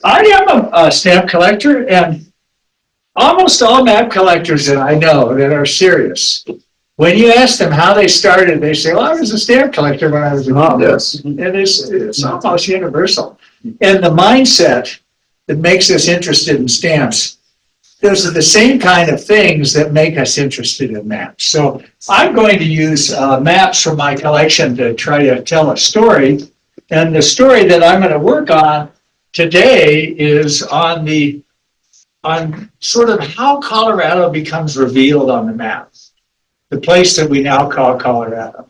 I am a stamp collector, and almost all map collectors that I know that are serious, when you ask them how they started, they say, well, I was a stamp collector when I was a kid. Yes. And it's almost universal. And the mindset that makes us interested in stamps, those are the same kind of things that make us interested in maps. So I'm going to use maps from my collection to try to tell a story. And the story that I'm going to work on today is on sort of how Colorado becomes revealed on the map, the place that we now call Colorado.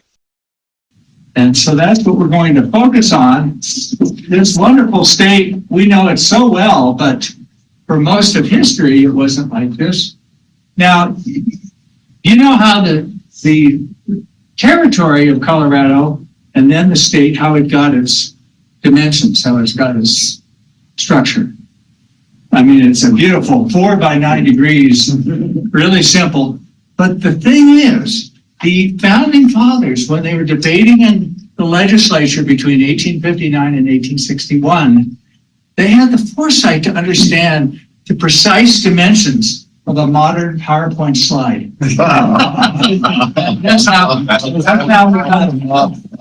And so that's what we're going to focus on. This wonderful state, we know it so well, but for most of history, it wasn't like this. Now, you know how the territory of Colorado and then the state, how it got its dimensions, how it's got its structure. I mean, it's a beautiful 4 by 9 degrees, really simple. But the thing is, the founding fathers, when they were debating in the legislature between 1859 and 1861, they had the foresight to understand the precise dimensions of a modern PowerPoint slide. That's how we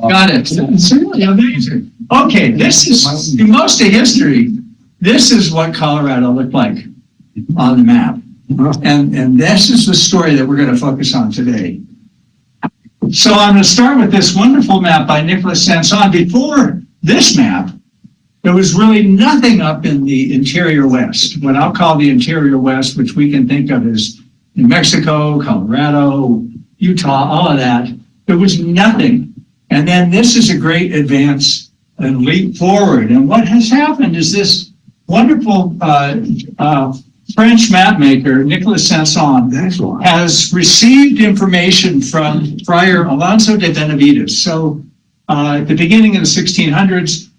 got it. It's really amazing. Okay, this is, through most of history, this is what Colorado looked like on the map. And this is the story that we're going to focus on today. So I'm going to start with this wonderful map by Nicholas Sanson. Before this map, there was really nothing up in the interior west, what I'll call the interior west, which we can think of as New Mexico, Colorado, Utah, all of that. There was nothing. And then this is a great advance and leap forward. And what has happened is this wonderful French map maker, Nicholas Sanson, has received information from Friar Alonso de Benavides. So at the beginning of the 1600s,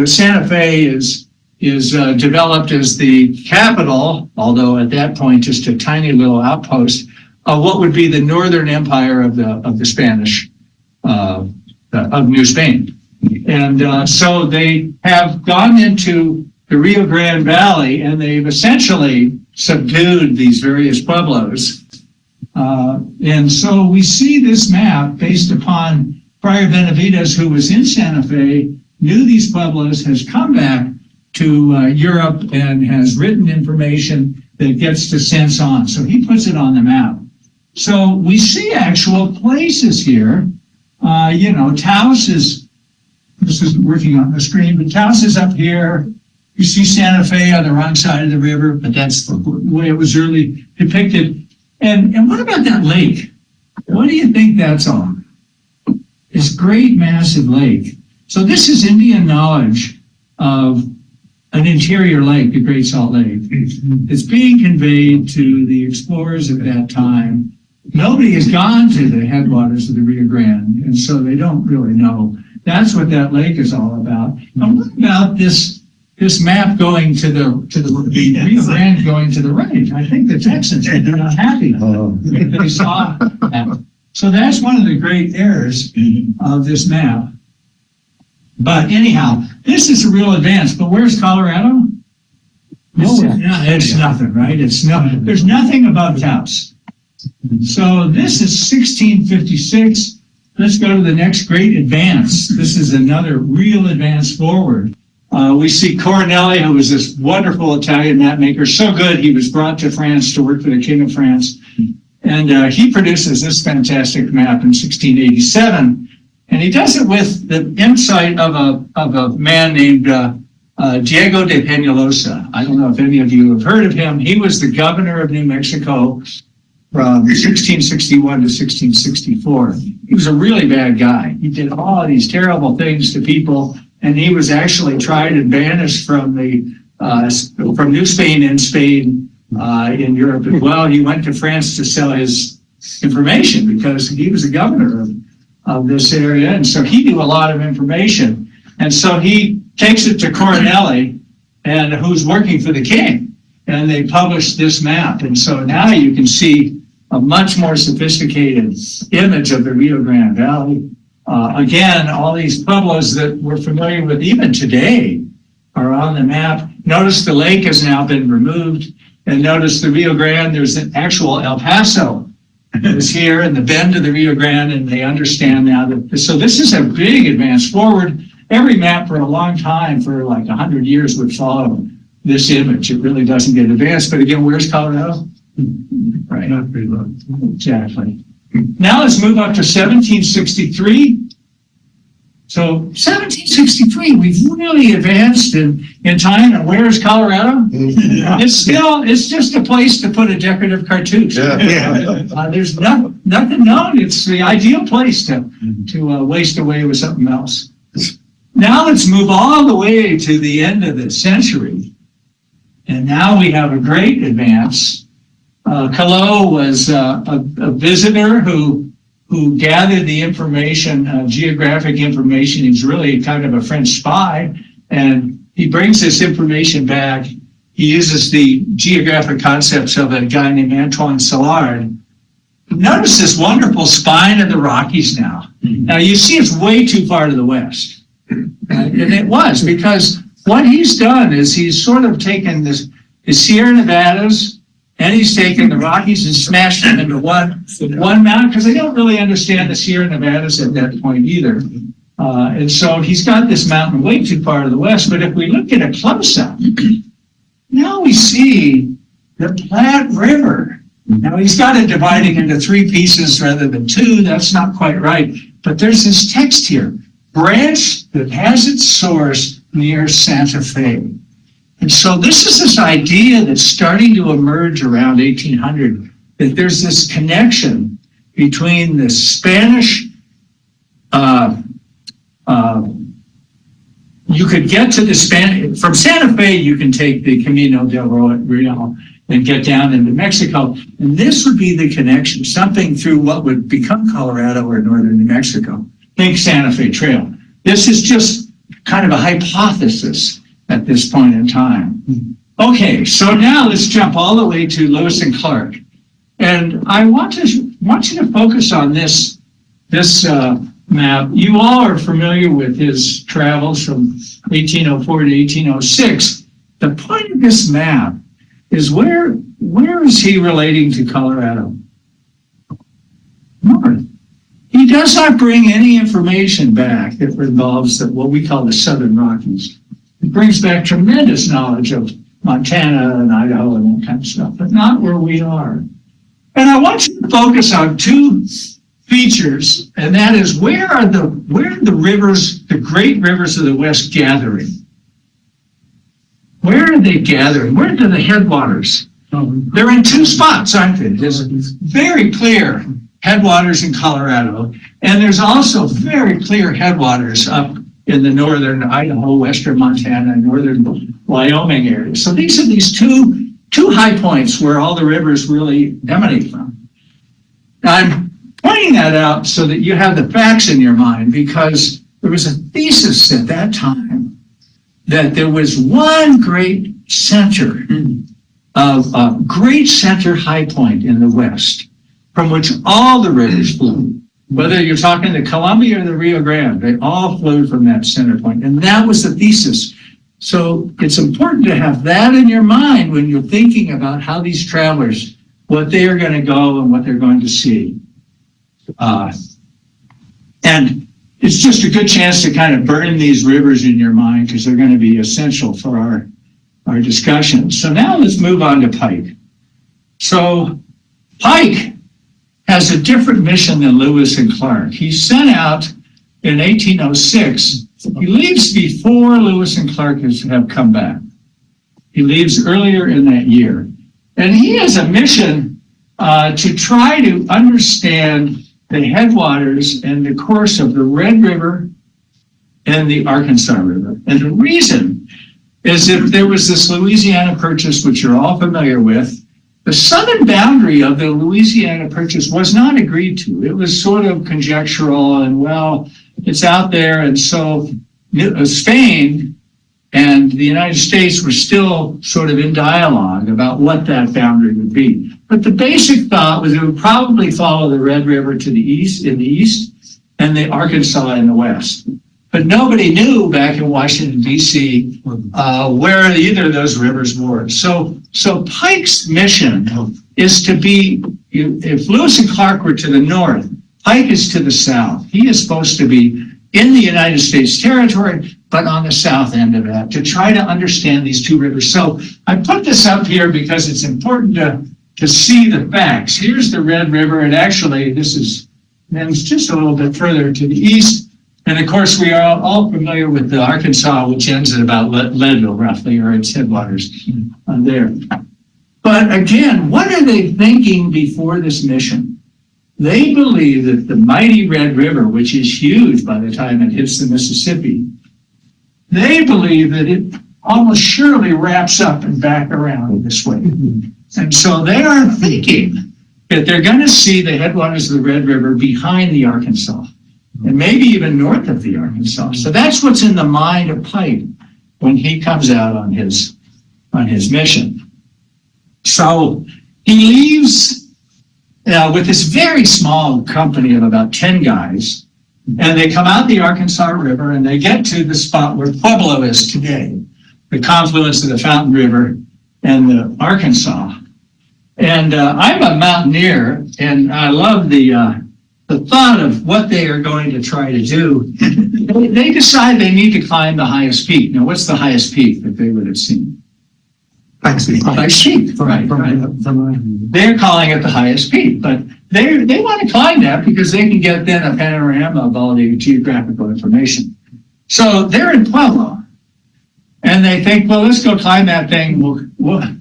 Santa Fe is developed as the capital, although at that point just a tiny little outpost of what would be the northern empire of the Spanish, of New Spain. And so they have gone into the Rio Grande Valley, and they've essentially subdued these various pueblos. And so we see this map based upon Friar Benavides, who was in Santa Fe, knew these pueblos, has come back to Europe and has written information that gets to Sanson. So he puts it on the map. So we see actual places here. Taos is, this isn't working on the screen, but Taos is up here. You see Santa Fe on the wrong side of the river, but that's the way it was really depicted. And what about that lake? What do you think that's on? This great massive lake. So this is Indian knowledge of an interior lake, the Great Salt Lake. It's being conveyed to the explorers at that time. Nobody has gone to the headwaters of the Rio Grande, and so they don't really know. That's what that lake is all about. And what about this map going to the Rio Grande going to the right? I think the Texans would be not happy if they saw that. So that's one of the great errors of this map. But anyhow, this is a real advance. But where's Colorado? It's nothing, right? It's nothing. There's nothing above Taos. So this is 1656. Let's go to the next great advance. This is another real advance forward. We see Coronelli, who was this wonderful Italian map maker, so good he was brought to France to work for the King of France. And he produces this fantastic map in 1687. And he does it with the insight of a man named Diego de Peñalosa. I don't know if any of you have heard of him. He was the governor of New Mexico from 1661 to 1664. He was a really bad guy. He did all of these terrible things to people, and he was actually tried and banished from New Spain and Spain in Europe as well. He went to France to sell his information because he was the governor of this area, and so he knew a lot of information. And so he takes it to Coronelli, and who's working for the king, and they published this map. And so now you can see a much more sophisticated image of the Rio Grande Valley. Again, all these pueblos that we're familiar with even today, are on the map. Notice the lake has now been removed. And notice the Rio Grande, there's an actual El Paso is here in the bend of the Rio Grande, and they understand now that, so this is a big advance forward. Every map for a long time, for like 100 years, would follow this image. It really doesn't get advanced, but again, where's Colorado? Right. Not very low. Exactly. Now let's move up to 1763. So 1763, we've really advanced in time. And where is Colorado? It's just a place to put a decorative cartouche. There's nothing known. It's the ideal place to waste away with something else. Now let's move all the way to the end of the century. And now we have a great advance. Collot was a visitor who gathered the information, geographic information. He's really kind of a French spy, and he brings this information back. He uses the geographic concepts of a guy named Antoine Salard. Notice this wonderful spine of the Rockies now. Now you see it's way too far to the west. And it was, because what he's done is he's sort of taken the Sierra Nevadas, and he's taken the Rockies and smashed them into one mountain, because they don't really understand the Sierra Nevadas at that point either. And so he's got this mountain way too far to the west. But if we look at a close-up, now we see the Platte River. Now he's got it dividing into 3 pieces rather than 2. That's not quite right. But there's this text here, branch that has its source near Santa Fe. And so this is this idea that's starting to emerge around 1800, that there's this connection between the Spanish, you could get to the Spanish, from Santa Fe, you can take the Camino del Real and get down into Mexico. And this would be the connection, something through what would become Colorado or northern New Mexico. Think Santa Fe Trail. This is just kind of a hypothesis at this point in time. Okay, so now let's jump all the way to Lewis and Clark. And I want you to focus on this map. You all are familiar with his travels from 1804 to 1806. The point of this map is where is he relating to Colorado? North. He does not bring any information back that involves what we call the Southern Rockies. It brings back tremendous knowledge of Montana and Idaho and that kind of stuff, but not where we are. And I want you to focus on 2 features, and that is where are the rivers, the great rivers of the West, gathering? Where are they gathering? Where are the headwaters? They're in 2 spots, aren't they? There's very clear headwaters in Colorado, and there's also very clear headwaters up in the northern Idaho, western Montana, northern Wyoming area. So these are these two high points where all the rivers really emanate from. Now, I'm pointing that out so that you have the facts in your mind, because there was a thesis at that time that there was one great center of a great center high point in the West from which all the rivers flow. Whether you're talking the Columbia or the Rio Grande, they all flowed from that center point. And that was the thesis. So it's important to have that in your mind when you're thinking about how these travelers, what they are going to go and what they're going to see. And it's just a good chance to kind of burn these rivers in your mind, because they're going to be essential for our discussion. So now let's move on to Pike. So Pike has a different mission than Lewis and Clark. He sent out in 1806. He leaves before Lewis and Clark have come back. He leaves earlier in that year. And he has a mission to try to understand the headwaters and the course of the Red River and the Arkansas River. And the reason is that there was this Louisiana Purchase, which you're all familiar with. The southern boundary of the Louisiana Purchase was not agreed to. It was sort of conjectural, and well, it's out there. And so Spain and the United States were still sort of in dialogue about what that boundary would be. But the basic thought was it would probably follow the Red River to the east, and the Arkansas in the west. but nobody knew back in Washington, D.C., where either of those rivers were. So Pike's mission is to be, if Lewis and Clark were to the north, Pike is to the south. He is supposed to be in the United States territory, but on the south end of that, to try to understand these two rivers. So I put this up here because it's important to see the facts. Here's the Red River, and actually this is just a little bit further to the east. And of course, we are all familiar with the Arkansas, which ends at about Leadville, roughly, or its headwaters there. But again, what are they thinking before this mission? They believe that the mighty Red River, which is huge by the time it hits the Mississippi, they believe that it almost surely wraps up and back around this way. And so they are thinking that they're going to see the headwaters of the Red River behind the Arkansas, and maybe even north of the Arkansas. So that's what's in the mind of Pike when he comes out on his mission. So he leaves with this very small company of about 10 guys, and they come out the Arkansas River, and they get to the spot where Pueblo is today, the confluence of the Fountain River and the Arkansas. And I'm a mountaineer, and I love the thought of what they are going to try to do. They decide they need to climb the highest peak. Now, what's the highest peak that they would have seen? Pike's Peak. Right. They're calling it the highest peak, but they want to climb that because they can get then a panorama of all the geographical information. So they're in Pueblo, and they think, well, let's go climb that thing.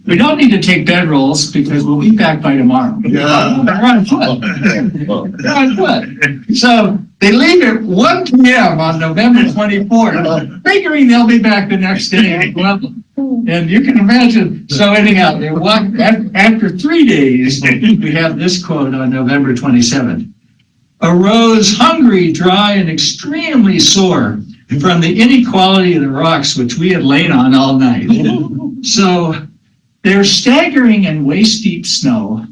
We don't need to take bedrolls because we'll be back by tomorrow. Yeah. They're on foot. They're on foot. So they leave at 1 p.m. on November 24th, figuring they'll be back the next day in Pueblo. And you can imagine, so anyhow, they walk, after 3 days, we have this quote on November 27th. Arose hungry, dry, and extremely sore from the inequality of the rocks which we had lain on all night. So they're staggering in waist-deep snow.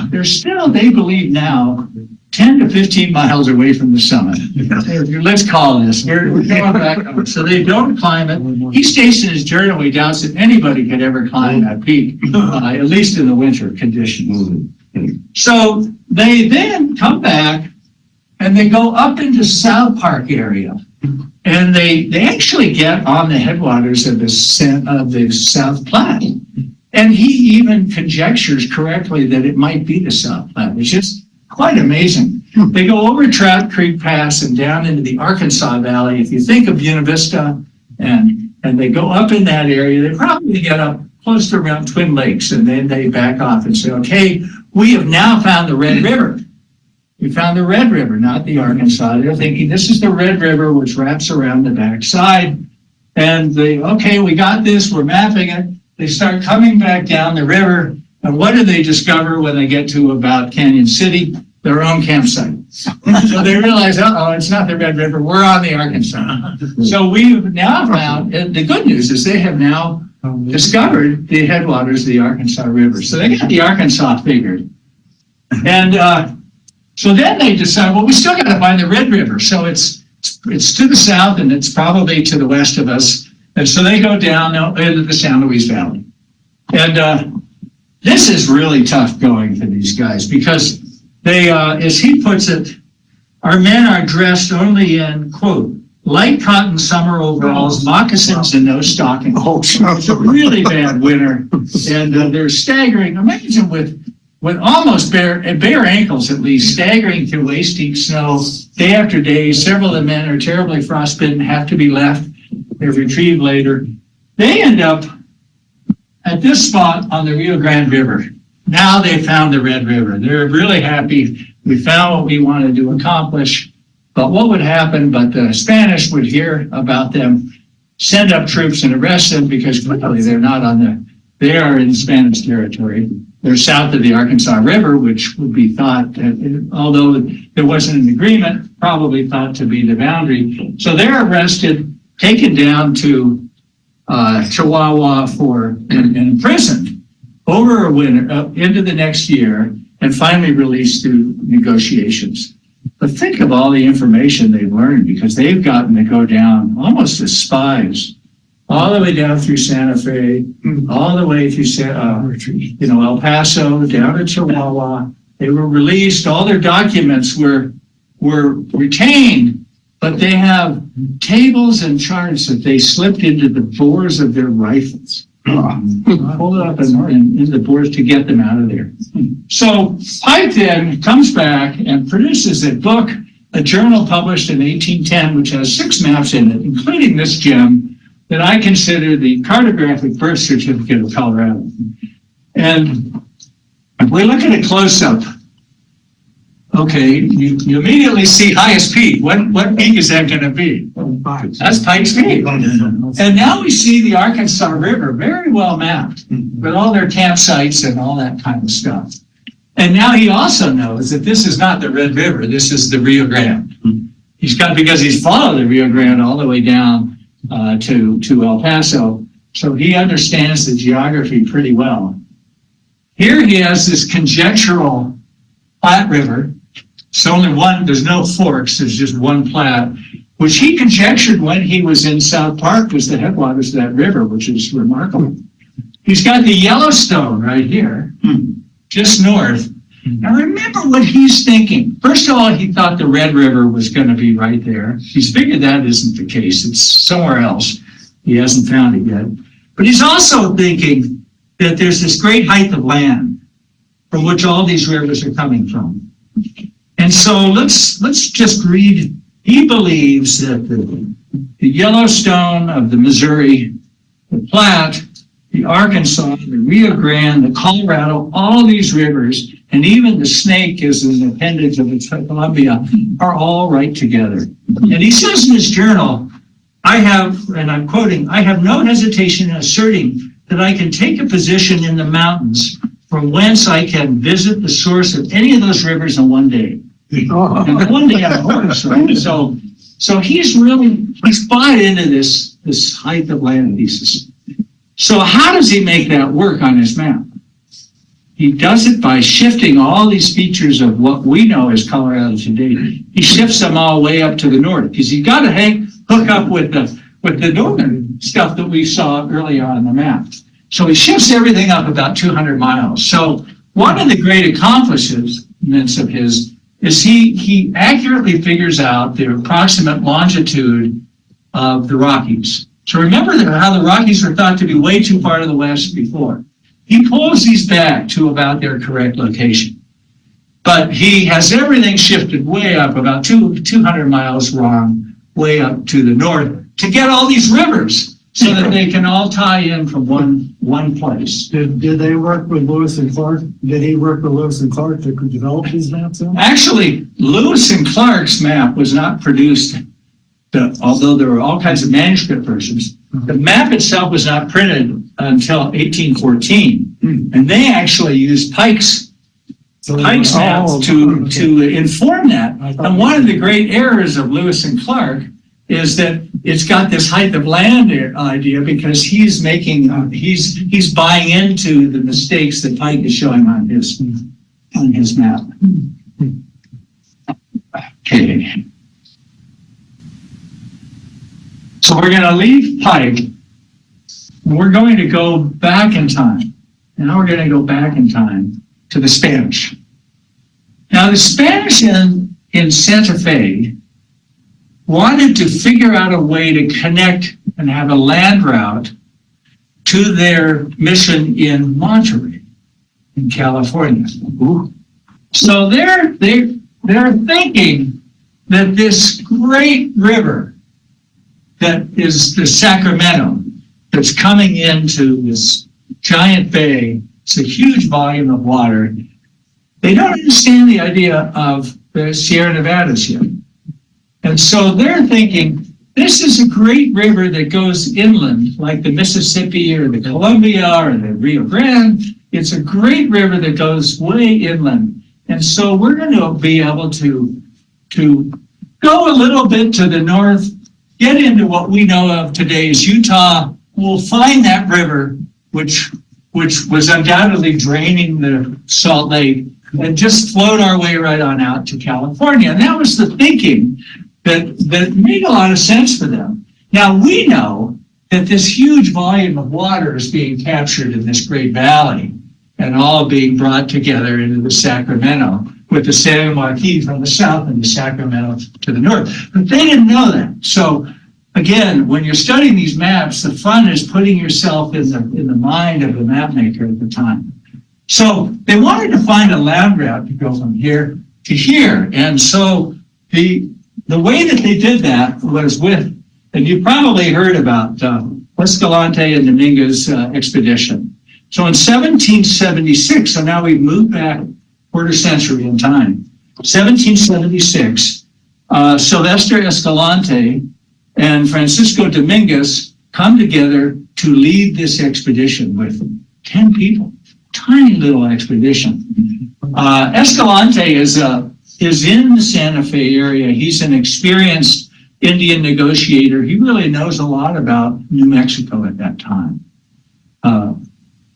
They're still, they believe now, 10 to 15 miles away from the summit. Let's call this. We're going back up. So they don't climb it. He states in his journal he doubts that anybody could ever climb that peak, at least in the winter conditions. So they then come back and they go up into South Park area. And they actually get on the headwaters of the South Platte. And he even conjectures correctly that it might be the South Platte, which is quite amazing. They go over Trout Creek Pass and down into the Arkansas Valley. If you think of Buena Vista, and they go up in that area, they probably get up close to around Twin Lakes, and then they back off and say, okay, we have now found the Red River. We found the Red River, not the Arkansas. They're thinking this is the Red River, which wraps around the backside. And okay, we got this, we're mapping it. They start coming back down the river. And what do they discover when they get to about Canyon City? Their own campsite. So they realize, it's not the Red River, we're on the Arkansas. So we've now found, the good news is they have now discovered the headwaters of the Arkansas River. So they got the Arkansas figured. And so then they decide, well, we still got to find the Red River. So it's to the south, and it's probably to the west of us. And so they go down into the San Luis Valley. And this is really tough going for these guys because they, as he puts it, our men are dressed only in, quote, light cotton summer overalls, moccasins, and no stockings. It's a really bad winter. And they're staggering. Imagine with almost bare ankles at least, staggering through waist-deep snow day after day. Several of the men are terribly frostbitten, have to be left. They're retrieved later. They end up at this spot on the Rio Grande River. Now they found the Red River. They're really happy. We found what we wanted to accomplish. But what would happen? But the Spanish would hear about them, send up troops and arrest them because clearly they are in Spanish territory. They're south of the Arkansas River, which would be thought, although there wasn't an agreement, probably thought to be the boundary. So they're arrested, taken down to Chihuahua and imprisoned over a winter, into the next year, and finally released through negotiations. But think of all the information they've learned, because they've gotten to go down almost as spies, all the way down through Santa Fe, all the way through El Paso, down to Chihuahua. They were released. All their documents were retained, but they have tables and charts that they slipped into the bores of their rifles. Pull it up in the bores to get them out of there. So Pike then comes back and produces a book, a journal published in 1810, which has 6 maps in it, including this gem that I consider the cartographic birth certificate of Colorado. And if we look at a close-up, okay, you immediately see highest peak. What peak is that going to be? That's Pike's Peak. And now we see the Arkansas River very well mapped with all their campsites and all that kind of stuff. And now he also knows that this is not the Red River, this is the Rio Grande. Because he's followed the Rio Grande all the way down to El Paso, so he understands the geography pretty well. Here he has this conjectural Platte River. It's only one, there's no forks, there's just one Platte, which he conjectured when he was in South Park was the headwaters of that river, which is remarkable. He's got the Yellowstone right here, just north. Now remember what he's thinking. First of all, he thought the Red River was going to be right there. He's figured that isn't the case. It's somewhere else. He hasn't found it yet. But he's also thinking that there's this great height of land from which all these rivers are coming from. And so let's just read. He believes that the Yellowstone of the Missouri, the Platte, the Arkansas, the Rio Grande, the Colorado, all these rivers, and even the Snake is an appendage of the Columbia, are all right together. And he says in his journal, I have, and I'm quoting, I have no hesitation in asserting that I can take a position in the mountains from whence I can visit the source of any of those rivers in one day. And one day on a horse, right? So he's bought into this height of land thesis. So how does he make that work on his map? He does it by shifting all these features of what we know as Colorado today. He shifts them all way up to the north, because you got to hook up with the northern stuff that we saw earlier on the map. So he shifts everything up about 200 miles. So one of the great accomplishments of his is he accurately figures out the approximate longitude of the Rockies. So remember how the Rockies were thought to be way too far to the west before. He pulls these back to about their correct location. But he has everything shifted way up, about 200 miles wrong, way up to the north, to get all these rivers so that they can all tie in from one place. Did they work with Lewis and Clark? Did he work with Lewis and Clark to develop these maps? Actually, Lewis and Clark's map was not produced, although there were all kinds of manuscript versions. The map itself was not printed until 1814, and they actually used Pike's map to inform that. And one of the great errors of Lewis and Clark is that it's got this height of land idea, because he's he's buying into the mistakes that Pike is showing on his map. Okay. So we're going to leave Pike, and we're going to go back in time. Now we're going to go back in time to the Spanish. Now the Spanish in Santa Fe wanted to figure out a way to connect and have a land route to their mission in Monterey, in California. So they're thinking that this great river that is the Sacramento, that's coming into this giant bay, it's a huge volume of water. They don't understand the idea of the Sierra Nevadas yet. And so they're thinking, this is a great river that goes inland, like the Mississippi or the Columbia or the Rio Grande. It's a great river that goes way inland. And so we're going to be able to go a little bit to the north, get into what we know of today as Utah. We'll find that river, which was undoubtedly draining the Salt Lake. and just float our way right on out to California. And that was the thinking that made a lot of sense for them. Now we know that this huge volume of water is being captured in this great valley and all being brought together into the Sacramento, with the San Joaquin from the south and the Sacramento to the north. But they didn't know that. So again, when you're studying these maps, the fun is putting yourself in the mind of the map maker at the time. So they wanted to find a land route to go from here to here. And so the way that they did that was with, and you probably heard about Escalante and Dominguez expedition. So in 1776, so now we've moved back quarter century in time, 1776, Sylvester Escalante and Francisco Dominguez come together to lead this expedition with 10 people, tiny little expedition. Escalante is in the Santa Fe area. He's an experienced Indian negotiator. He really knows a lot about New Mexico at that time.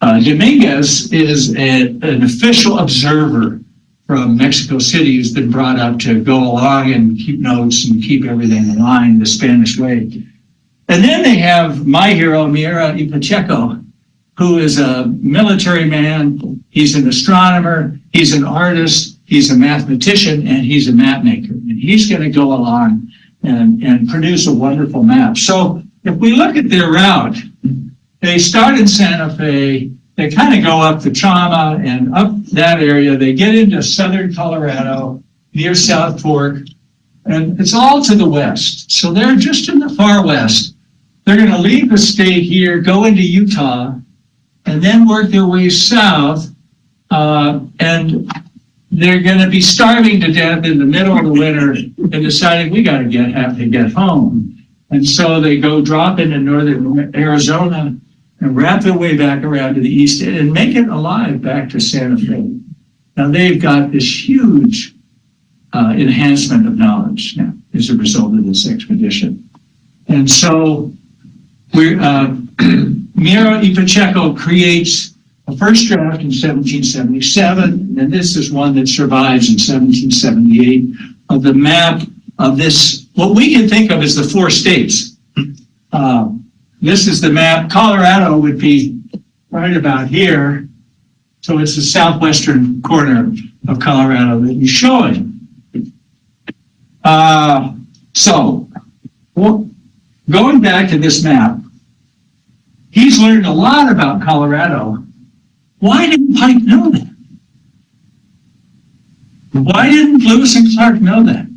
Dominguez is an official observer from Mexico City who's been brought up to go along and keep notes and keep everything in line the Spanish way. And then they have my hero, Mira y Pacheco, who is a military man. He's an astronomer, he's an artist, he's a mathematician, and he's a map maker. And he's going to go along and produce a wonderful map. So if we look at their route, they start in Santa Fe, they kind of go up the Chama and up that area. They get into southern Colorado, near South Fork, and it's all to the west. So they're just in the far west. They're going to leave the state here, go into Utah, and then work their way south, and they're going to be starving to death in the middle of the winter and deciding we got to have to get home. And so they go drop into northern Arizona and wrap their way back around to the east and make it alive back to Santa Fe. Now they've got this huge enhancement of knowledge now as a result of this expedition. And so Mira y Pacheco creates a first draft in 1777, and this is one that survives in 1778, of the map of this, what we can think of as the four states. This is the map. Colorado would be right about here. So it's the southwestern corner of Colorado that he's showing. Going back to this map, he's learned a lot about Colorado. Why didn't Pike know that? Why didn't Lewis and Clark know that?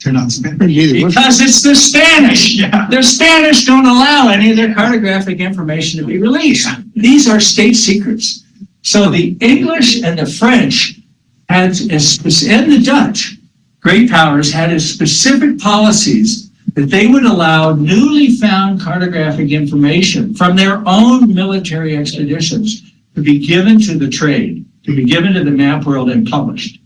They're not Spanish. Because it's the Spanish. Yeah. The Spanish don't allow any of their cartographic information to be released. These are state secrets. So the English and the French and the Dutch, great powers, had a specific policies that they would allow newly found cartographic information from their own military expeditions to be given to the trade, to be given to the map world and published.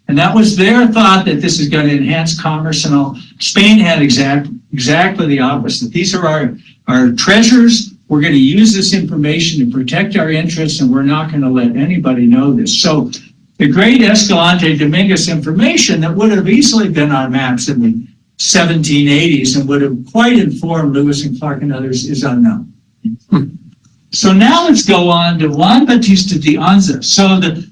And that was their thought, that this is going to enhance commerce and all. Spain had exactly the opposite. These are our treasures. We're going to use this information to protect our interests, and we're not going to let anybody know this. So the great Escalante Dominguez information that would have easily been on maps in the 1780s and would have quite informed Lewis and Clark and others is unknown. So now let's go on to Juan Bautista de Anza. So the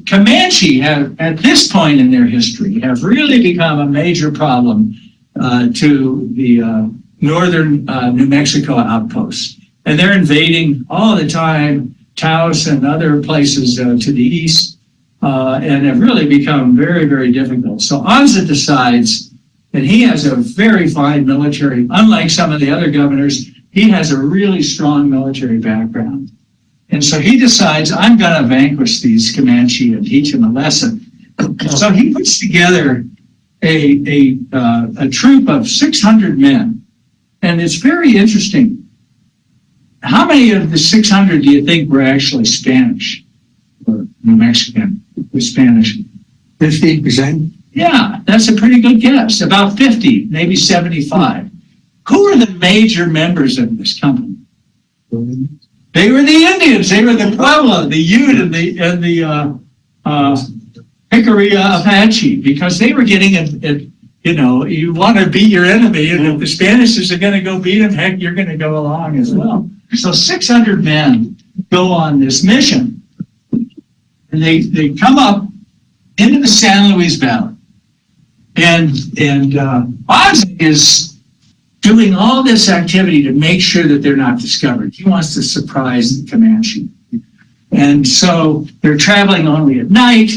Comanche have, at this point in their history, have really become a major problem to the northern New Mexico outposts. And they're invading all the time Taos and other places to the east, and have really become very, very difficult. So Anza decides, and he has a very fine military, unlike some of the other governors, he has a really strong military background. And so he decides, I'm going to vanquish these Comanche and teach them a lesson. So he puts together a troop of 600 men. And it's very interesting. How many of the 600 do you think were actually Spanish or New Mexican with Spanish? 50%? Yeah, that's a pretty good guess. About 50, maybe 75. Who are the major members of this company? They were the Indians. They were the Pueblo, the Ute, and the Picarilla Apache, because they were getting it. You know, you want to beat your enemy, and if the Spanish are going to go beat them, heck, you're going to go along as well. So 600 men go on this mission, and they come up into the San Luis Valley, and Ozzy is doing all this activity to make sure that they're not discovered. He wants to surprise the Comanche, and so they're traveling only at night.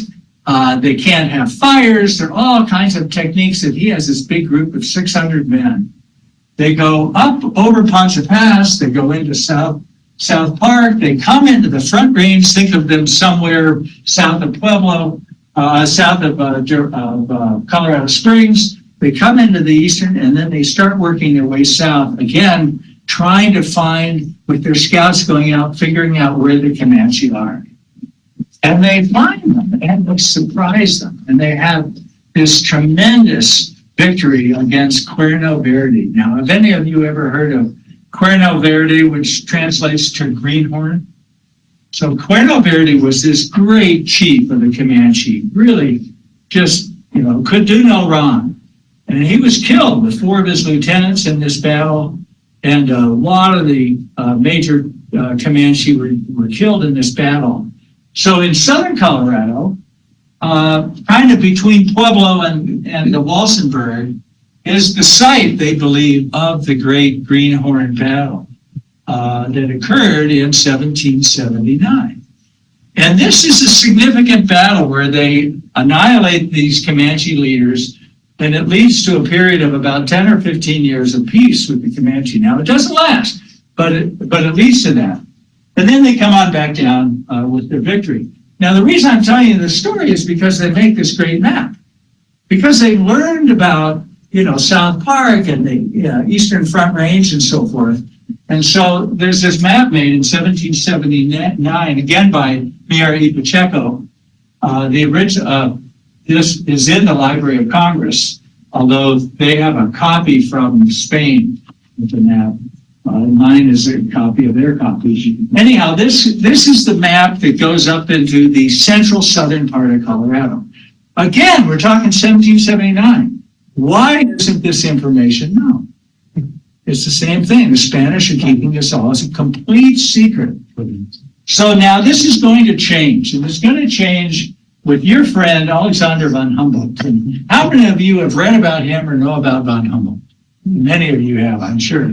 They can't have fires. There are all kinds of techniques that he has this big group of 600 men. They go up over Ponce Pass. They go into South Park. They come into the Front Range. Think of them somewhere south of Pueblo, south of Colorado Springs. They come into the eastern, and then they start working their way south, again, trying to find, with their scouts going out, figuring out where the Comanche are. And they find them, and they surprise them, and they have this tremendous victory against Cuerno Verde. Now, have any of you ever heard of Cuerno Verde, which translates to greenhorn? So Cuerno Verde was this great chief of the Comanche, really just, could do no wrong. And he was killed with 4 of his lieutenants in this battle, and a lot of the major Comanche were killed in this battle. So in southern Colorado, kind of between Pueblo and the Walsenburg, is the site, they believe, of the Great Greenhorn Battle that occurred in 1779. And this is a significant battle where they annihilate these Comanche leaders, and it leads to a period of about 10 or 15 years of peace with the Comanche. Now, it doesn't last, but it leads to that. And then they come on back down with their victory. Now, the reason I'm telling you this story is because they make this great map. Because they learned about, South Park and the Eastern Front Range and so forth. And so there's this map made in 1779, again by Mier y Pacheco. The original, this is in the Library of Congress, although they have a copy from Spain of the map. Mine is a copy of their copy. Anyhow, this is the map that goes up into the central southern part of Colorado. Again, we're talking 1779. Why isn't this information known? It's the same thing. The Spanish are keeping this all as a complete secret. So now this is going to change, and it's going to change with your friend Alexander von Humboldt. And how many of you have read about him or know about von Humboldt? Many of you have, I'm sure.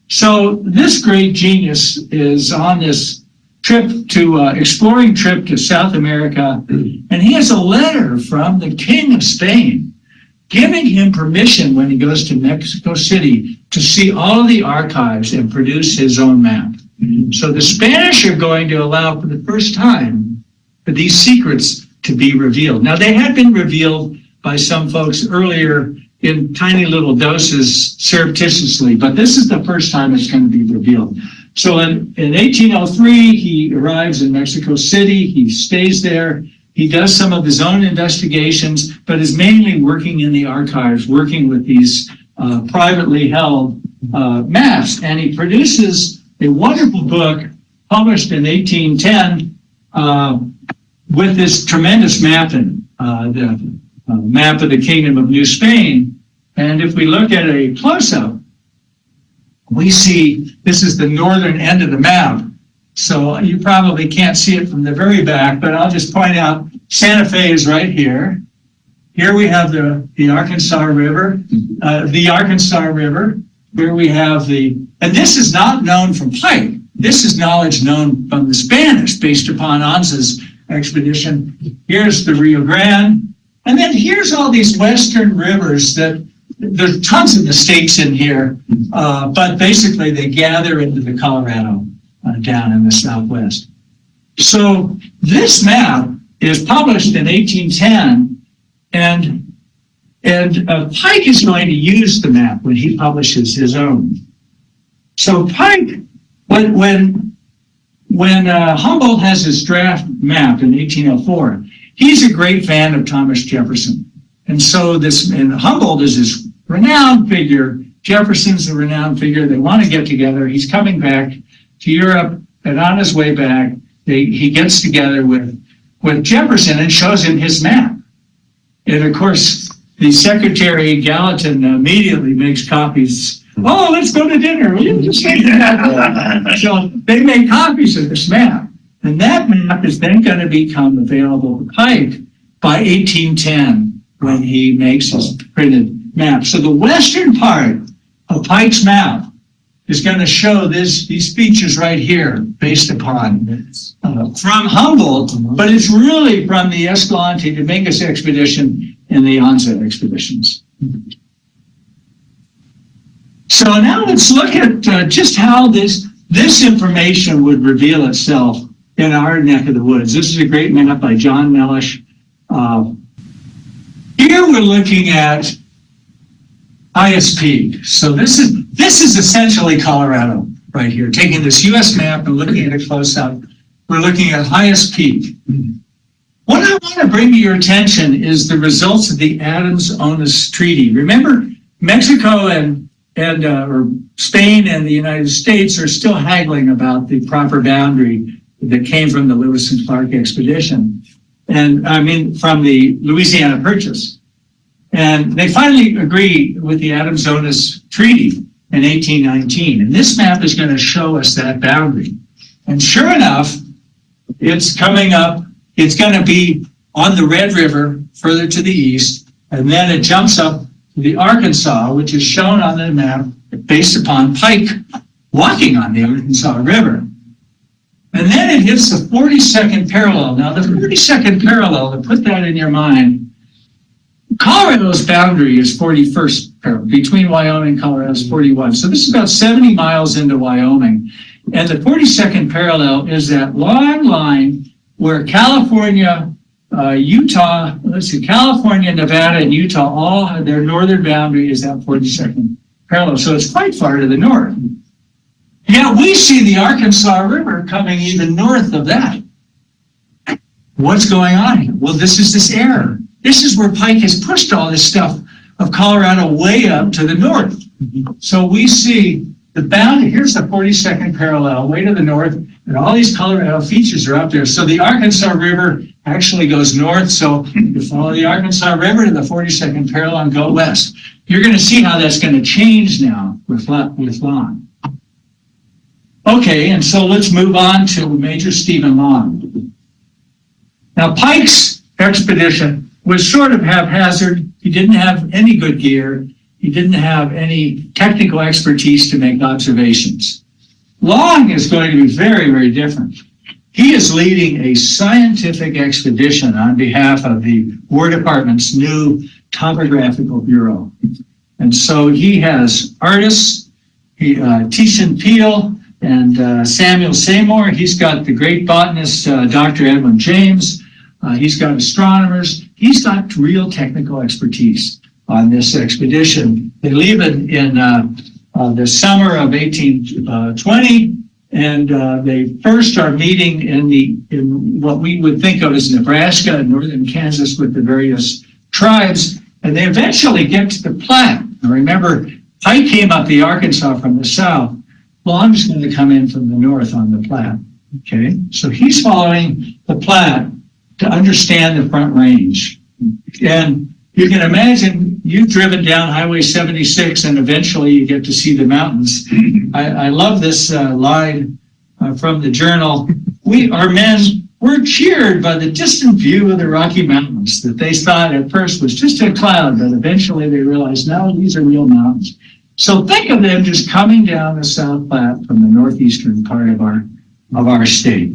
So this great genius is on this exploring trip to South America, and he has a letter from the King of Spain giving him permission when he goes to Mexico City to see all of the archives and produce his own map. So the Spanish are going to allow for the first time for these secrets to be revealed. Now, they had been revealed by some folks earlier in tiny little doses surreptitiously, but this is the first time it's going to be revealed. So in 1803, he arrives in Mexico City. He stays there. He does some of his own investigations, but is mainly working in the archives, working with these privately held maps. And he produces a wonderful book published in 1810 with this tremendous map in the map of the Kingdom of New Spain. And if we look at a close-up, we see this is the northern end of the map. So you probably can't see it from the very back, but I'll just point out Santa Fe is right here. Here we have the Arkansas River, Here we have and this is not known from Pike. This is knowledge known from the Spanish based upon Anza's expedition. Here's the Rio Grande. And then here's all these western rivers that there's tons of mistakes in here, but basically they gather into the Colorado down in the southwest. So this map is published in 1810, and Pike is going to use the map when he publishes his own. So Pike, when Humboldt has his draft map in 1804, he's a great fan of Thomas Jefferson. And so Humboldt is this renowned figure. Jefferson's a renowned figure. They want to get together. He's coming back to Europe, and on his way back, he gets together with with Jefferson and shows him his map. And of course, the Secretary Gallatin immediately makes copies. Oh, let's go to dinner. Will you just take that? So they make copies of this map. And that map is then going to become available to Pike by 1810 when he makes his printed map. So the western part of Pike's map is going to show these features right here based upon from Humboldt, but it's really from the Escalante Dominguez expedition and the Anza expeditions. So now let's look at just how this information would reveal itself in our neck of the woods. This is a great map by John Mellish. Here we're looking at highest peak. So this is essentially Colorado right here. Taking this U.S. map and looking at it close up, we're looking at highest peak. What I want to bring to your attention is the results of the Adams-Onis Treaty. Remember, Mexico and or Spain and the United States are still haggling about the proper boundary that came from the Lewis and Clark expedition, and I mean from the Louisiana Purchase. And they finally agree with the Adams-Onis Treaty in 1819. And this map is going to show us that boundary. And sure enough, it's coming up. It's going to be on the Red River further to the east. And then it jumps up to the Arkansas, which is shown on the map based upon Pike walking on the Arkansas River. And then it hits the 42nd parallel. Now, the 42nd parallel, to put that in your mind, Colorado's boundary is 41st parallel. Between Wyoming and Colorado is 41. So this is about 70 miles into Wyoming. And the 42nd parallel is that long line where California, California, Nevada, and Utah, all have their northern boundary is that 42nd parallel. So it's quite far to the north. Yeah, we see the Arkansas River coming even north of that. What's going on here? Well, this is this error. This is where Pike has pushed all this stuff of Colorado way up to the north. So we see the boundary. Here's the 42nd parallel, way to the north, and all these Colorado features are up there. So the Arkansas River actually goes north. So you follow the Arkansas River to the 42nd parallel and go west. You're going to see how that's going to change now with Long. Okay, and so let's move on to Major Stephen Long. Now, Pike's expedition was sort of haphazard. He didn't have any good gear. He didn't have any technical expertise to make observations. Long is going to be very, very different. He is leading a scientific expedition on behalf of the War Department's new Topographical Bureau. And so he has artists, Titian Peale, and Samuel Seymour. He's got the great botanist, Dr. Edwin James. He's got astronomers. He's got real technical expertise on this expedition. They leave in the summer of 1820, and they first are meeting in what we would think of as Nebraska and northern Kansas with the various tribes, and they eventually get to the Platte. Now remember, Pike came up the Arkansas from the south. Long's going to come in from the north on the Platte. Okay, so he's following the Platte to understand the Front Range. And you can imagine you've driven down Highway 76 and eventually you get to see the mountains. I love this line from the journal. Our men were cheered by the distant view of the Rocky Mountains that they thought at first was just a cloud, but eventually they realized, no, these are real mountains. So think of them just coming down the South Platte from the northeastern part of our state.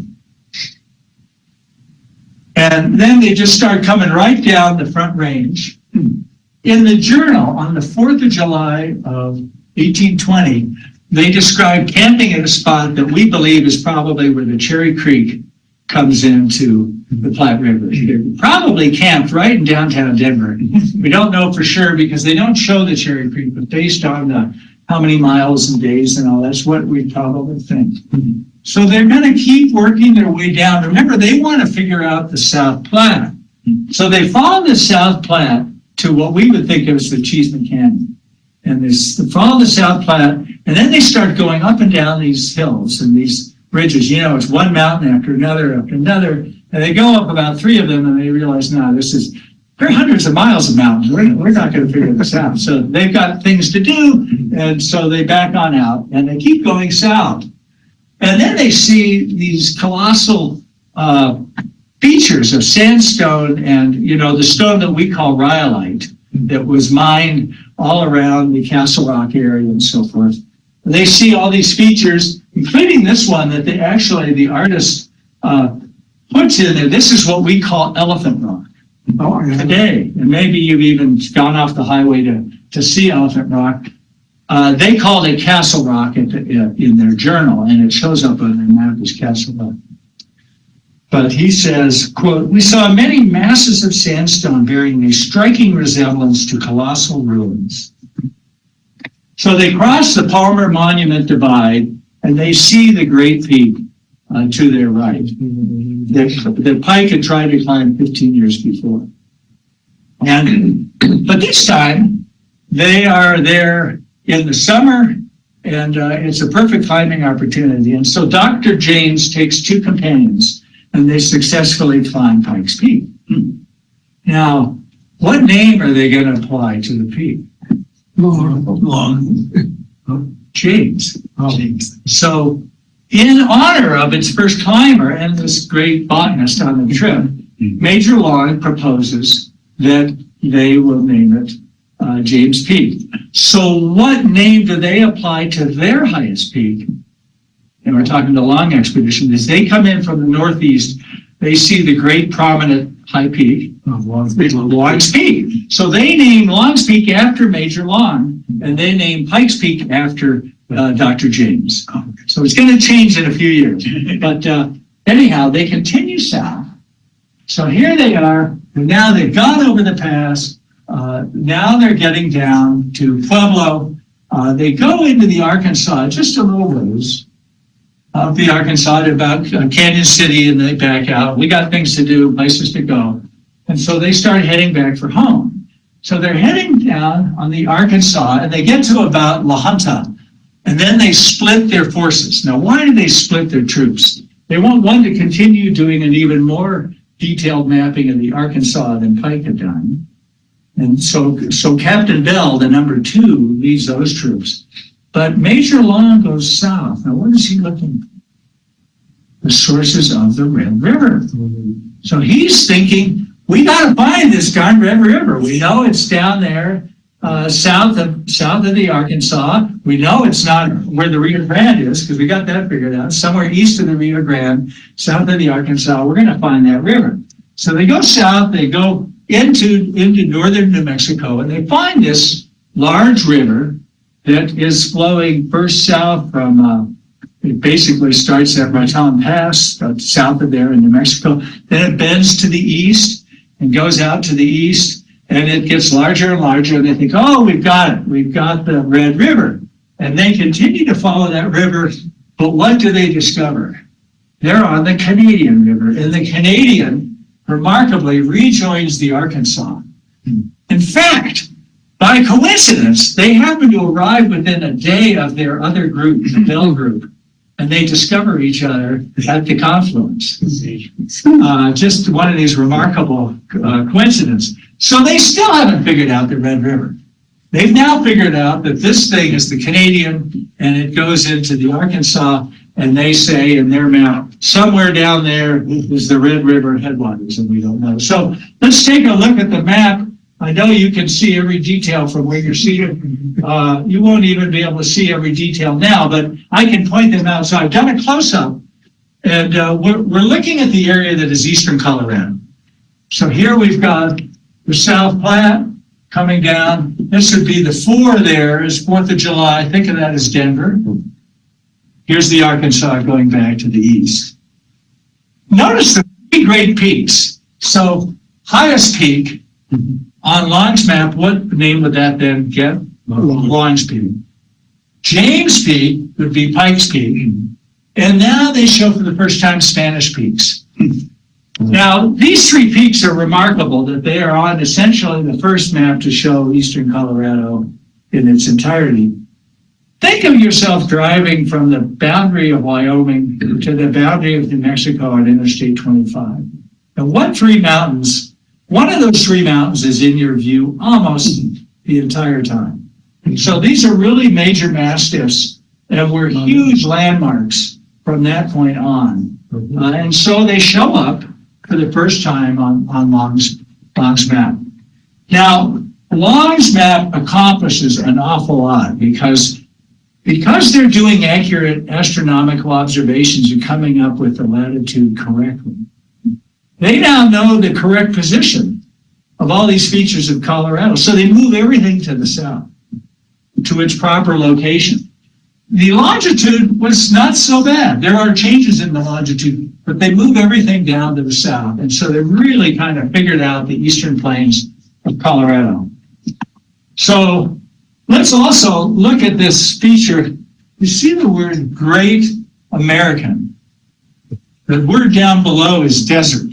And then they just start coming right down the Front Range. In the journal, on the 4th of July of 1820, they describe camping at a spot that we believe is probably where the Cherry Creek comes into the Platte River. They probably camped right in downtown Denver. We don't know for sure because they don't show the Cherry Creek, but based on how many miles and days and all, that's what we probably think. So they're going to keep working their way down. Remember, they want to figure out the South Platte. So they follow the South Platte to what we would think of as the Cheeseman Canyon. And they follow the South Platte, and then they start going up and down these hills and these ridges. You know, it's one mountain after another, and And they go up about 3 of them and they realize, no, there are hundreds of miles of mountains. We're not going to figure this out. So they've got things to do. And so they back on out and they keep going south. And then they see these colossal features of sandstone and, the stone that we call rhyolite that was mined all around the Castle Rock area and so forth. They see all these features, including this one that the artist puts in there. This is what we call elephant rock today. And maybe you've even gone off the highway to see Elephant Rock. They called it Castle Rock in their journal, and it shows up on their map as Castle Rock. But he says, quote, "We saw many masses of sandstone bearing a striking resemblance to colossal ruins." So they cross the Palmer Monument Divide, and they see the Great Peak to their right. The Pike had tried to climb 15 years before. But this time, they are there in the summer, and it's a perfect climbing opportunity. And so Dr. James takes 2 companions, and they successfully climb Pike's Peak. Now, what name are they going to apply to the peak? Long. James. James. So, in honor of its first climber and this great botanist on the trip, Major Long proposes that they will name it James Peak. So what name do they apply to their highest peak? And we're talking the Long expedition. As they come in from the northeast, they see the great prominent high peak, Long's Peak. So they name Long's Peak after Major Long, and they name Pike's Peak after Dr. James. So it's going to change in a few years. But anyhow, they continue south. So here they are. And now they've gone over the pass. Now they're getting down to Pueblo. They go into the Arkansas, just a little ways of the Arkansas to about Canyon City, and they back out. We got things to do, places to go. And so they start heading back for home. So they're heading down on the Arkansas, and they get to about La Junta. And then they split their forces. Now, why do they split their troops? They want one to continue doing an even more detailed mapping of the Arkansas than Pike had done. And so Captain Bell, the number 2, leads those troops. But Major Long goes south. Now, what is he looking for? The sources of the Red River. So he's thinking, we got to find this darn Red River. We know it's down there south of the Arkansas. We know it's not where the Rio Grande is, because we got that figured out. Somewhere east of the Rio Grande, south of the Arkansas, we're going to find that river. So they go south, they go into northern New Mexico, and they find this large river that is flowing first south from, it basically starts at Raton Pass, south of there in New Mexico. Then it bends to the east and goes out to the east, and it gets larger and larger, and they think, oh, we've got it. We've got the Red River. And they continue to follow that river, but what do they discover? They're on the Canadian River, and the Canadian, remarkably, rejoins the Arkansas. In fact, by coincidence, they happen to arrive within a day of their other group, the Bell Group, and they discover each other at the confluence. Just one of these remarkable coincidences. So they still haven't figured out the Red River. They've now figured out that this thing is the Canadian, and it goes into the Arkansas, and they say in their map, somewhere down there is the Red River headwaters, and we don't know. So let's take a look at the map. I know you can see every detail from where you're seated. You won't even be able to see every detail now, but I can point them out. So I've done a close-up, and we're looking at the area that is eastern Colorado. So here we've got the South Platte coming down. This would be the 4 there is 4th of July. Think of that as Denver. Here's the Arkansas going back to the east. Notice the 3 great peaks. So highest peak on Long's map, what name would that then get? Long's Peak. James Peak would be Pike's Peak. And now they show for the first time Spanish peaks. Now, these 3 peaks are remarkable that they are on essentially the first map to show eastern Colorado in its entirety. Think of yourself driving from the boundary of Wyoming to the boundary of New Mexico on Interstate 25. And one of those three mountains is in your view almost the entire time. So these are really major mastiffs and were huge landmarks from that point on. And so they show up for the first time on Long's map. Now, Long's map accomplishes an awful lot because they're doing accurate astronomical observations and coming up with the latitude correctly. They now know the correct position of all these features of Colorado. So they move everything to the south, to its proper location. The longitude was not so bad. There are changes in the longitude, but they move everything down to the south. And so they really kind of figured out the eastern plains of Colorado. So let's also look at this feature. You see the word Great American. The word down below is desert.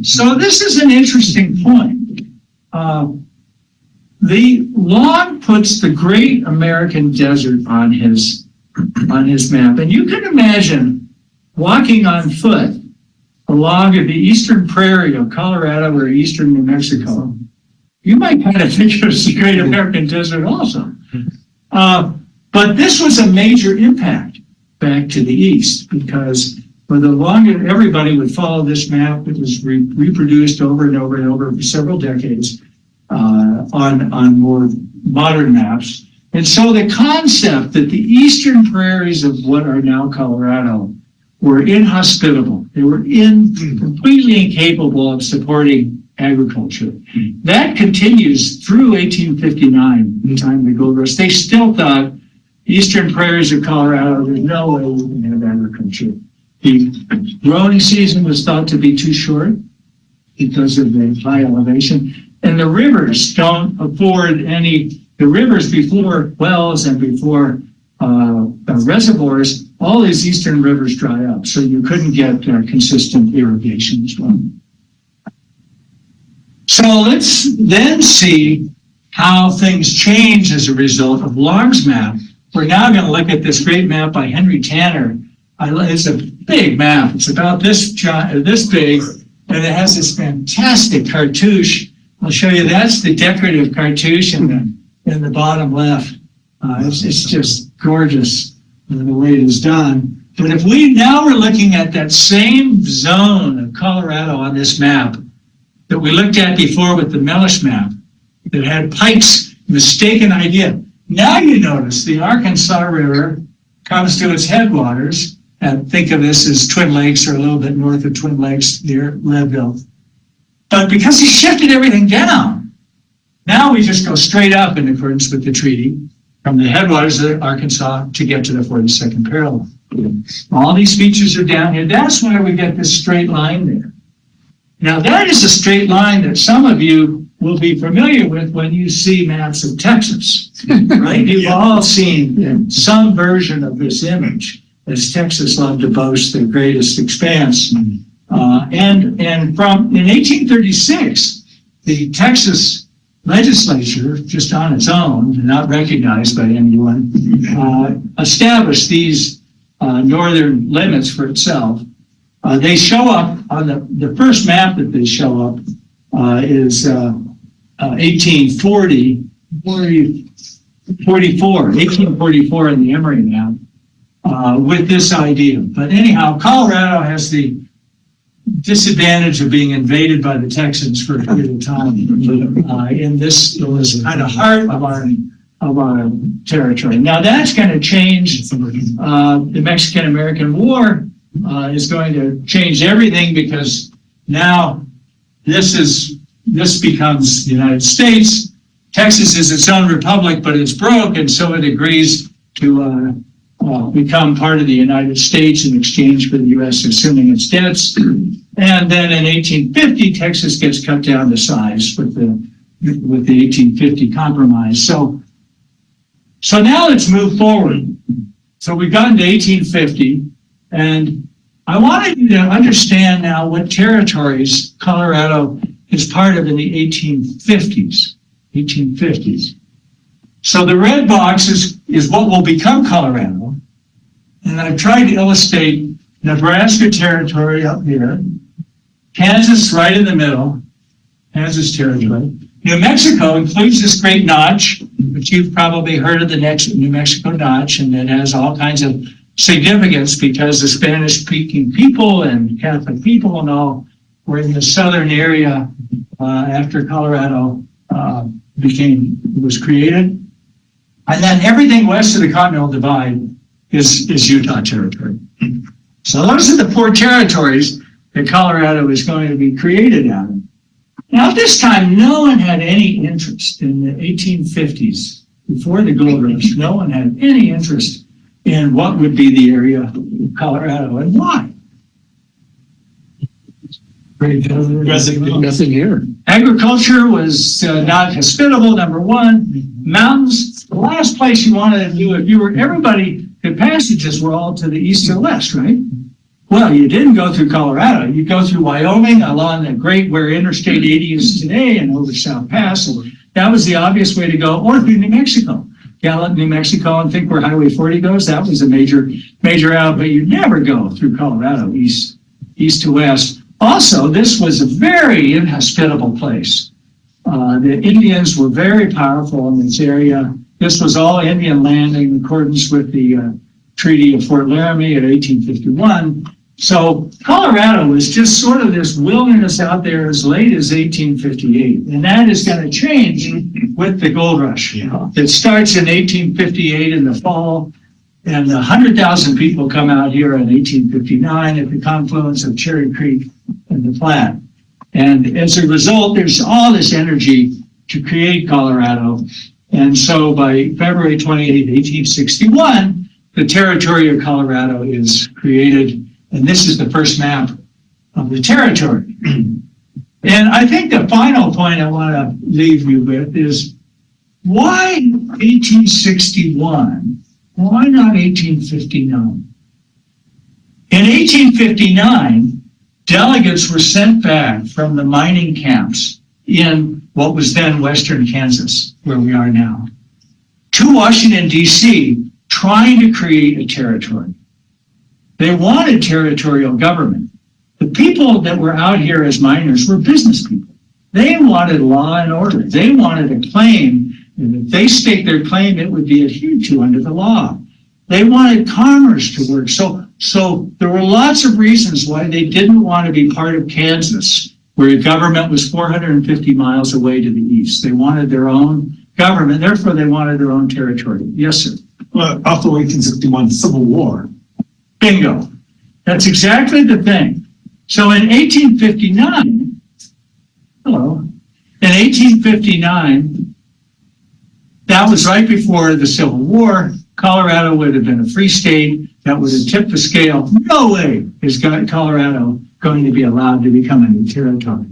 So this is an interesting point. The Long puts the Great American Desert on his map, and you can imagine walking on foot along the eastern prairie of Colorado or eastern New Mexico. You might kind of think it's the Great American Desert also. But this was a major impact back to the east because for the longer everybody would follow this map, it was reproduced over and over and over for several decades on more modern maps. And so the concept that the eastern prairies of what are now Colorado were inhospitable, they were completely incapable of supporting agriculture. That continues through 1859, the time of the gold rush. They still thought eastern prairies of Colorado, there's no way we can have agriculture. The growing season was thought to be too short because of the high elevation. And the rivers don't afford the rivers before wells and before reservoirs, all these eastern rivers dry up. So you couldn't get consistent irrigation as well. So let's then see how things change as a result of Long's map. We're now going to look at this great map by Henry Tanner. It's a big map. It's about this big, and it has this fantastic cartouche. I'll show you. That's the decorative cartouche in the bottom left. It's just gorgeous the way it is done. But if we're looking at that same zone of Colorado on this map that we looked at before with the Mellish map that had Pike's mistaken idea. Now you notice the Arkansas River comes to its headwaters, and think of this as Twin Lakes or a little bit north of Twin Lakes near Leadville. But because he shifted everything down, now we just go straight up in accordance with the treaty from the headwaters of Arkansas to get to the 42nd parallel. All these features are down here. That's why we get this straight line there. Now that is a straight line that some of you will be familiar with when you see maps of Texas, right? You've all seen some version of this image, as Texas loved to boast the greatest expanse. And in 1836, the Texas legislature, just on its own, not recognized by anyone, established these northern limits for itself. They show up on the first map that they show up is 1844 in the Emory map with this idea. But anyhow, Colorado has the disadvantage of being invaded by the Texans for a period of time. In this was kind of heart of our territory. Now that's going to change. The Mexican-American War is going to change everything because now this becomes the United States. Texas is its own republic, but it's broke, and so it agrees to become part of the United States in exchange for the U.S. assuming its debts. And then in 1850, Texas gets cut down to size with the 1850 compromise. So now let's move forward. So we've gotten to 1850, and I wanted you to understand now what territories Colorado is part of in the 1850s. So the red box is what will become Colorado. And I've tried to illustrate Nebraska territory up here. Kansas right in the middle, Kansas territory. New Mexico includes this great notch, which you've probably heard of the New Mexico notch, and it has all kinds of significance because the Spanish-speaking people and Catholic people and all were in the southern area after Colorado was created. And then everything west of the Continental Divide is Utah territory. So those are the 4 territories that Colorado is going to be created out of. Now, at this time, no one had any interest in the 1850s, before the gold rush, no one had any interest in what would be the area of Colorado and why. Nothing here. Agriculture was not hospitable, number one. Mountains, the last place you wanted to do it, everybody, the passages were all to the east or west, right? Well, you didn't go through Colorado. You go through Wyoming along the where Interstate 80 is today and over South Pass. So that was the obvious way to go, or through New Mexico. Gallup, New Mexico, and think where Highway 40 goes. That was a major out, but you never go through Colorado east to west. Also, this was a very inhospitable place. The Indians were very powerful in this area. This was all Indian land in accordance with the Treaty of Fort Laramie in 1851. So Colorado was just sort of this wilderness out there as late as 1858. And that is going to change with the gold rush. It starts in 1858 in the fall, and 100,000 people come out here in 1859 at the confluence of Cherry Creek and the Platte. And as a result, there's all this energy to create Colorado. And so by February 28, 1861, the territory of Colorado is created. And this is the first map of the territory. And I think the final point I want to leave you with is, why 1861? Why not 1859? In 1859, delegates were sent back from the mining camps in what was then Western Kansas, where we are now, to Washington, D.C., trying to create a territory. They wanted territorial government. The people that were out here as miners were business people. They wanted law and order. They wanted a claim, and if they staked their claim, it would be adhered to under the law. They wanted commerce to work. So there were lots of reasons why they didn't want to be part of Kansas, where the government was 450 miles away to the east. They wanted their own government. Therefore, they wanted their own territory. Yes, sir. Well, after 1861, Civil War. Bingo. That's exactly the thing. So in 1859, in 1859, that was right before the Civil War. Colorado would have been a free state. That would have tipped the scale. No way is Colorado going to be allowed to become a new territory.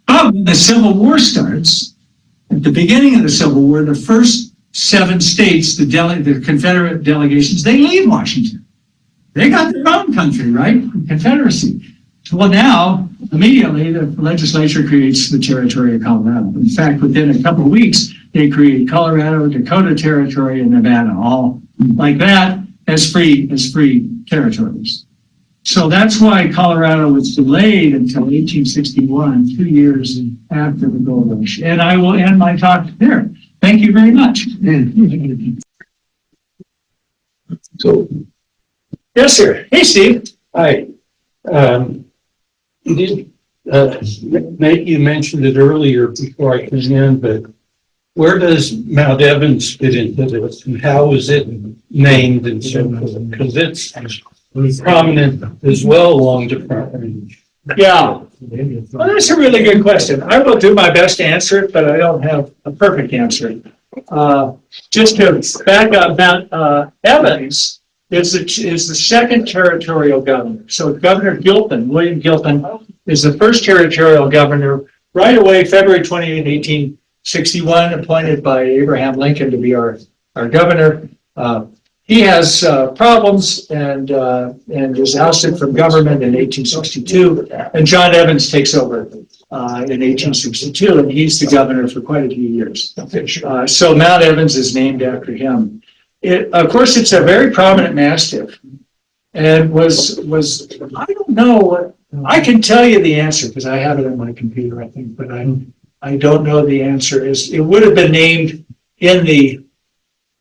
But when the Civil War starts, at the beginning of the Civil War, the first 7 states, the Confederate delegations, they leave Washington. They got their own country, right? Confederacy. Well, now, immediately, the legislature creates the territory of Colorado. In fact, within a couple of weeks, they create Colorado, Dakota Territory, and Nevada, all like that as free territories. So that's why Colorado was delayed until 1861, 2 years after the gold rush. And I will end my talk there. Thank you very much. So, Yes, sir. Hey, Steve. hi. Nate, you mentioned it earlier before I came in, but where does Mount Evans fit into this, and how is it named and so forth? Because it's prominent as well along the Front Range. Yeah. Well, that's a really good question. I will do my best to answer it, but I don't have a perfect answer. Just to back up, Mount Evans is the second territorial governor. So Governor Gilpin, William Gilpin, is the first territorial governor right away, February 28, 1861, appointed by Abraham Lincoln to be our governor. He has problems and is ousted from government in 1862, and John Evans takes over in 1862, and he's the governor for quite a few years. So Mount Evans is named after him. Of course, it's a very prominent mastiff, and was I don't know I can tell you the answer because I have it on my computer, I think, but I don't know the answer. It would have been named in the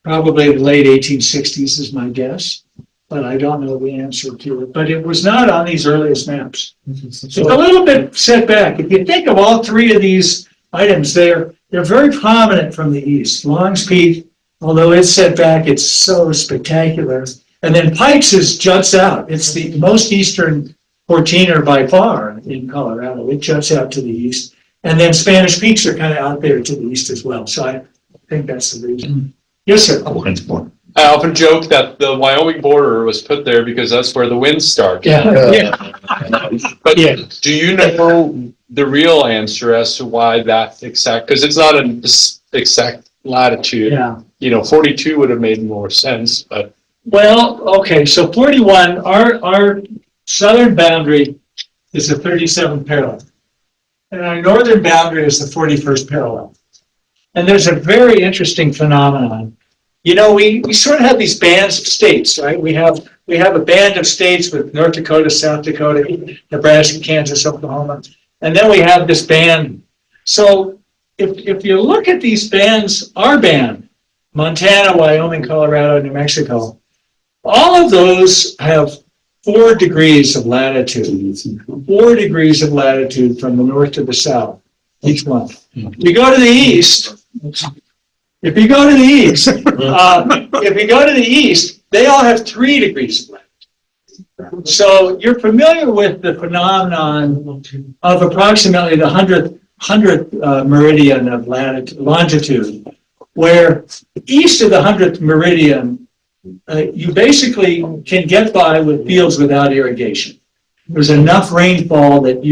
probably the late 1860s is my guess, but I don't know the answer to it. But it was not on these earliest maps. So it's a little bit set back. If you think of all three of these items, they're very prominent from the east. Long's Peak, although it's set back, it's so spectacular. And then Pike's juts out. It's the most eastern 14er by far in Colorado. It juts out to the east. And then Spanish Peaks are kind of out there to the east as well. So I think that's the reason. Yes, sir. I often joke that the Wyoming border was put there because that's where the winds start. Yeah. But Yeah. do you know the real answer as to why that exact, because it's not an exact latitude. Yeah. 42 would have made more sense, but. Well, okay, so 41, our southern boundary is the 37th parallel. And our northern boundary is the 41st parallel. And there's a very interesting phenomenon. We sort of have these bands of states, right? We have a band of states with North Dakota, South Dakota, Nebraska, Kansas, Oklahoma. And then we have this band. So if you look at these bands, our band, Montana, Wyoming, Colorado, New Mexico, all of those have 4 degrees of latitude. 4 degrees of latitude from the north to the south, each one. If you go to the east, they all have 3 degrees of latitude. So you're familiar with the phenomenon of approximately the 100th meridian of longitude, where east of the 100th meridian, you basically can get by with fields without irrigation. There's enough rainfall that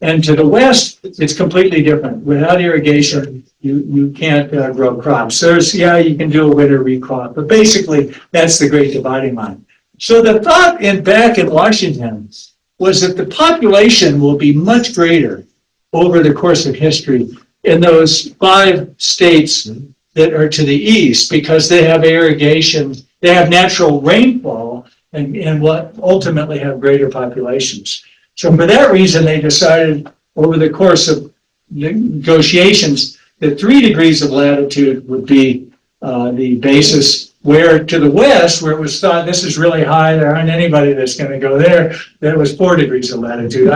and to the west, it's completely different. Without irrigation, you can't grow crops. You can do a winter recrop, but basically that's the great dividing line. So the thought back in Washington was that the population will be much greater over the course of history in those 5 states that are to the east because they have irrigation, they have natural rainfall, and what ultimately have greater populations. So for that reason, they decided over the course of negotiations that 3 degrees of latitude would be the basis, where to the west, where it was thought this is really high, there aren't anybody that's going to go there, that was 4 degrees of latitude.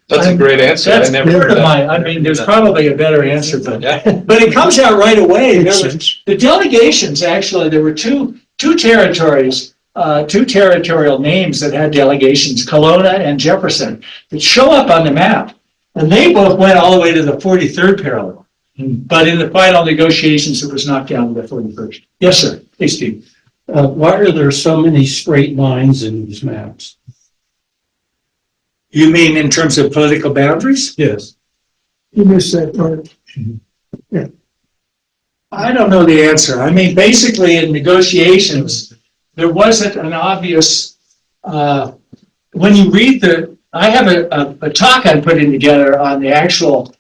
That's a great answer. That's I never part heard of that. there's probably a better answer, but Yeah. but it comes out right away. The delegations, actually, there were two territories, 2 territorial names that had delegations, Kelowna and Jefferson, that show up on the map. And they both went all the way to the 43rd parallel. But in the final negotiations, it was knocked down to the 41st. Yes, sir. Hey, Steve. Why are there so many straight lines in these maps? You mean in terms of political boundaries? Yes. You missed that part. I don't know the answer. I mean, basically in negotiations, there wasn't an obvious, when you read I have a talk I'm putting together on the actual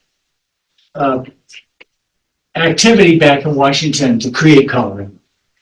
activity back in Washington to create Colorado.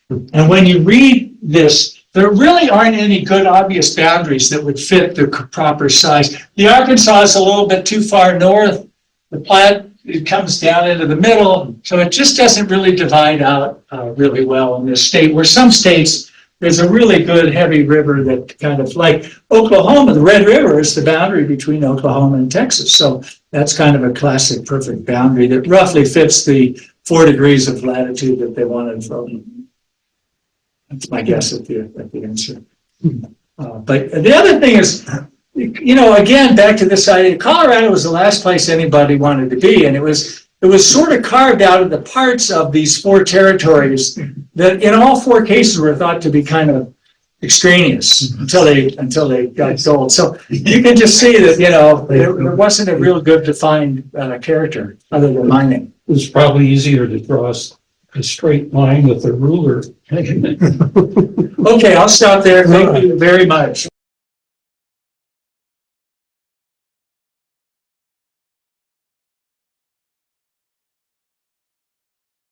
And when you read this, there really aren't any good obvious boundaries that would fit the proper size. The Arkansas is a little bit too far north. The Platte, it comes down into the middle. So it just doesn't really divide out really well in this state, where some states, there's a really good heavy river that kind of, like Oklahoma, the Red River is the boundary between Oklahoma and Texas. So that's kind of a classic perfect boundary that roughly fits the 4 degrees of latitude that they wanted from. That's my guess at the answer. But the other thing is, again, back to this idea, Colorado was the last place anybody wanted to be. And it was sort of carved out of the parts of these 4 territories that in all 4 cases were thought to be kind of extraneous until they got sold. So you can just see that, there wasn't a real good defined character other than my name. It was probably easier to draw a straight line with a ruler. Okay, I'll stop there. Thank you very much.